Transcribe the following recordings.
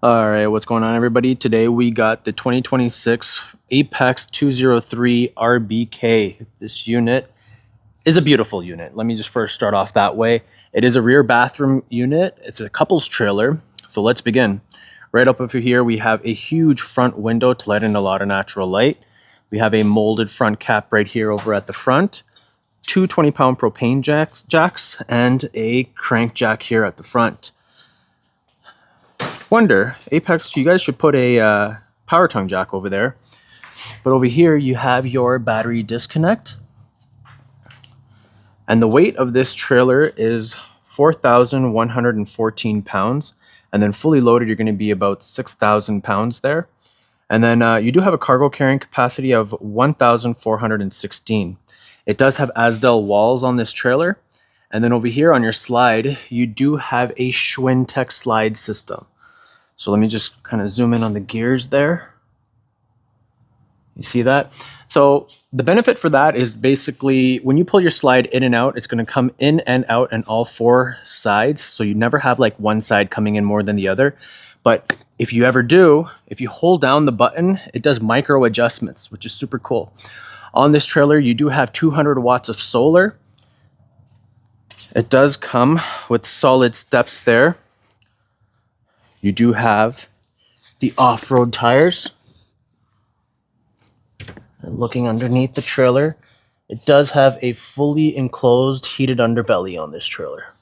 All right, what's going on, everybody? Today we got the 2026 Apex 203 RBK. This unit is a beautiful unit. Let me just first start off that way. It is a rear bathroom unit. It's a couple's trailer. So let's begin. Right up over here, we have a huge front window to let in a lot of natural light. We have a molded front cap right here over at the front. Two 20-pound propane jacks and a crank jack here at the front. Wonder, Apex, you guys should put a power tongue jack over there. But over here, you have your battery disconnect. And the weight of this trailer is 4,114 pounds. And then fully loaded, you're going to be about 6,000 pounds there. And then you do have a cargo carrying capacity of 1,416. It does have Asdel walls on this trailer. And then over here on your slide, you do have a Schwintek slide system. So let me just kind of zoom in on the gears there. You see that? So the benefit for that is basically when you pull your slide in and out, it's going to come in and out on all four sides. So you never have like one side coming in more than the other. But if you ever do, if you hold down the button, it does micro adjustments, which is super cool. On this trailer, you do have 200 watts of solar. It does come with solid steps there. You do have the off-road tires. And looking underneath the trailer, it does have a fully enclosed heated underbelly on this trailer.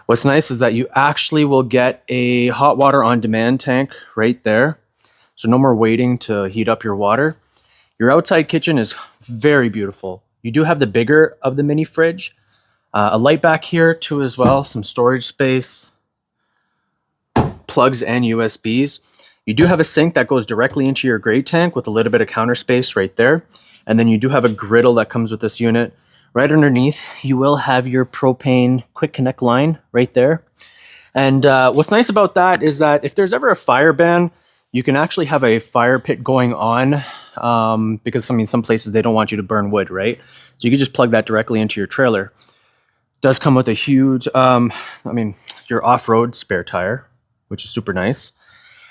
What's nice is that you actually will get a hot water on demand tank right there. So no more waiting to heat up your water. Your outside kitchen is very beautiful. You do have the bigger of the mini fridge. A light back here too as well, some storage space, plugs and USBs. You do have a sink that goes directly into your gray tank with a little bit of counter space right there. And then you do have a griddle that comes with this unit. Right underneath, you will have your propane quick connect line right there. And what's nice about that is that if there's ever a fire ban, you can actually have a fire pit going on because I mean, some places they don't want you to burn wood, right? So you can just plug that directly into your trailer. Does come with a huge, your off-road spare tire, which is super nice.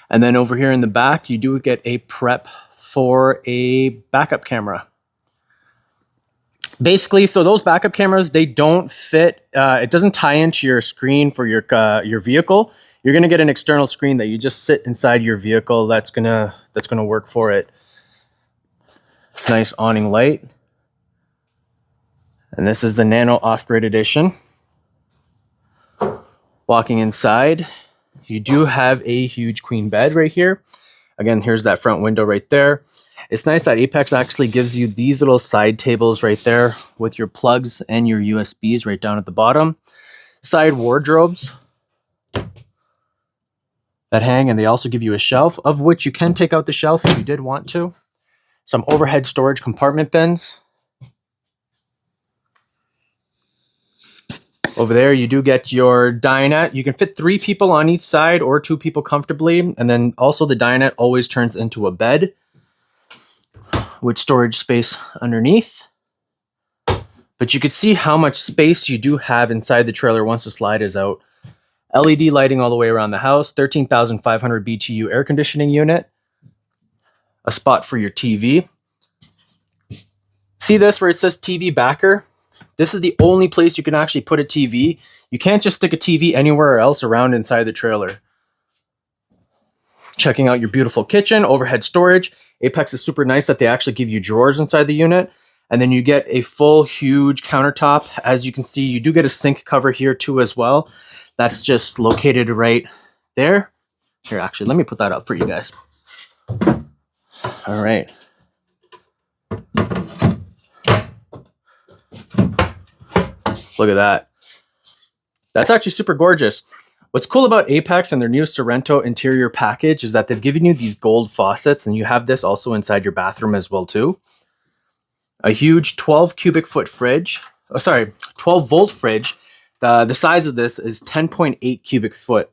And then over here in the back, you do get a prep for a backup camera. Basically, so those backup cameras, they don't fit. It doesn't tie into your screen for your vehicle. You're gonna get an external screen that you just sit inside your vehicle. That's gonna work for it. Nice awning light. And this is the Nano Off-Grid Edition. Walking inside, you do have a huge queen bed right here. Again, here's that front window right there. It's nice that Apex actually gives you these little side tables right there with your plugs and your USBs right down at the bottom. Side wardrobes that hang, and they also give you a shelf, of which you can take out the shelf if you did want to. Some overhead storage compartment bins. Over there, you do get your dinette. You can fit 3 people on each side or 2 people comfortably. And then also the dinette always turns into a bed with storage space underneath. But you can see how much space you do have inside the trailer once the slide is out. LED lighting all the way around the house, 13,500 BTU air conditioning unit, a spot for your TV. See this where it says TV backer? This is the only place you can actually put a TV. You can't just stick a TV anywhere else around inside the trailer. Checking out your beautiful kitchen, overhead storage. Apex is super nice that they actually give you drawers inside the unit. And then you get a full, huge countertop. As you can see, you do get a sink cover here too as well. That's just located right there. Here, actually, let me put that up for you guys. All right. Look at that. That's actually super gorgeous. What's cool about Apex and their new Sorrento interior package is that they've given you these gold faucets, and you have this also inside your bathroom as well too. A huge 12 cubic foot fridge. 12 volt fridge. The size of this is 10.8 cubic foot.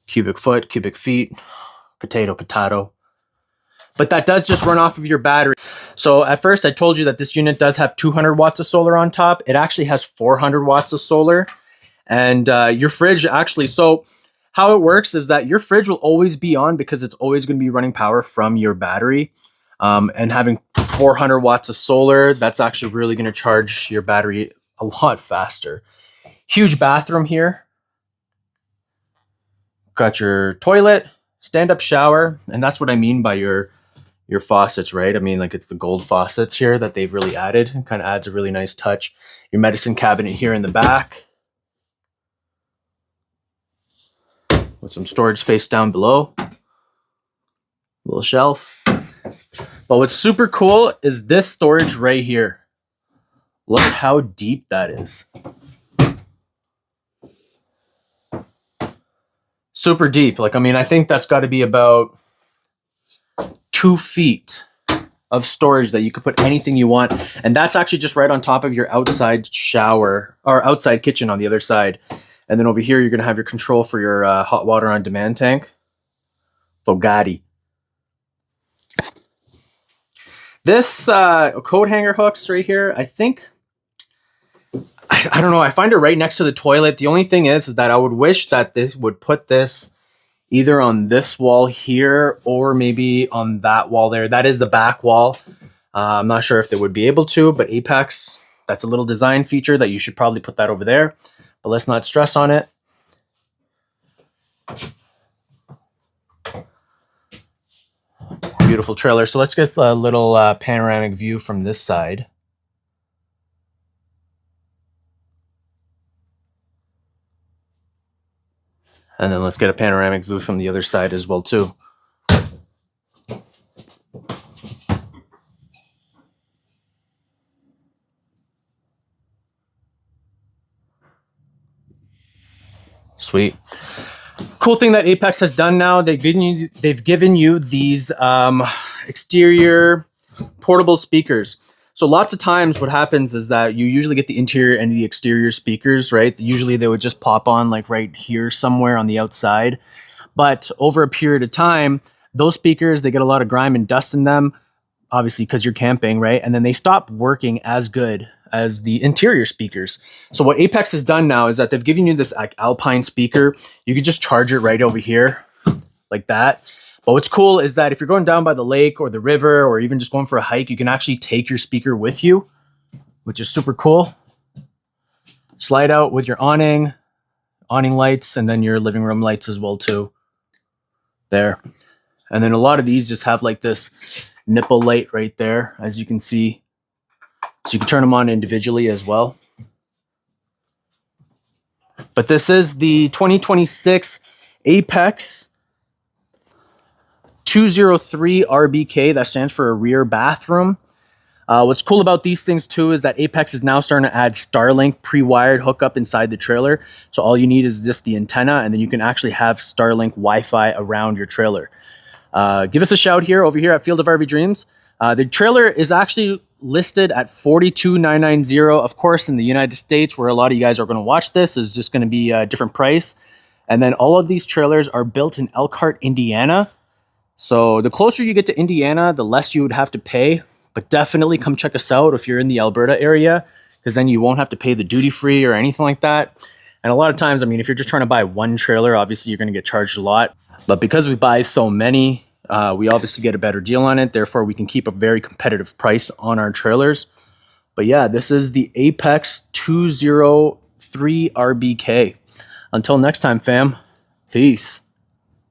Cubic foot, cubic feet, potato. but that does just run off of your battery. So at first I told you that this unit does have 200 watts of solar on top. It actually has 400 watts of solar. And your fridge actually, so how it works is that your fridge will always be on because it's always going to be running power from your battery. And having 400 watts of solar, that's actually really going to charge your battery a lot faster. Huge bathroom here. Got your toilet, stand-up shower, and that's what I mean by your faucets, right? I mean, like, it's the gold faucets here that they've really added. It kind of adds a really nice touch. Your medicine cabinet here in the back with some storage space down below. Little shelf. But what's super cool is this storage right here. Look how deep that is. Super deep. Like, I mean, I think that's got to be about 2 feet of storage that you could put anything you want. And that's actually just right on top of your outside shower or outside kitchen on the other side. And then over here, you're going to have your control for your hot water on demand tank. Fogatti. This coat hanger hooks right here, I think, I don't know, I find it right next to the toilet. The only thing is that I would wish that this would put this either on this wall here or maybe on that wall there. That is the back wall. I'm not sure if they would be able to, but Apex, that's a little design feature that you should probably put that over there. But let's not stress on it. Beautiful trailer. So let's get a little panoramic view from this side. And then let's get a panoramic view from the other side as well too. Sweet. Cool thing that Apex has done now, they've given you these exterior portable speakers. So lots of times what happens is that you usually get the interior and the exterior speakers, right? Usually they would just pop on like right here somewhere on the outside. But over a period of time, those speakers, they get a lot of grime and dust in them, obviously because you're camping, right? And then they stop working as good as the interior speakers. So what Apex has done now is that they've given you this like Alpine speaker. You can just charge it right over here like that. But what's cool is that if you're going down by the lake or the river or even just going for a hike, you can actually take your speaker with you, which is super cool. Slide out with your awning lights, and then your living room lights as well too. There. And then a lot of these just have like this nipple light right there, as you can see. So you can turn them on individually as well. But this is the 2026 Apex 203 RBK. That stands for a rear bathroom. What's cool about these things too is that Apex is now starting to add Starlink pre-wired hookup inside the trailer. So all you need is just the antenna, and then you can actually have Starlink Wi-Fi around your trailer. Give us a shout here over here at Field of RV Dreams. The trailer is actually listed at $42,990. Of course, in the United States, where a lot of you guys are going to watch this, is just going to be a different price. And then all of these trailers are built in Elkhart, Indiana. So the closer you get to Indiana, the less you would have to pay. But definitely come check us out if you're in the Alberta area, because then you won't have to pay the duty free or anything like that. And a lot of times, I mean, if you're just trying to buy one trailer, obviously you're going to get charged a lot. But because we buy so many, we obviously get a better deal on it. Therefore, we can keep a very competitive price on our trailers. But yeah, this is the Apex 203 RBK. Until next time, fam. Peace.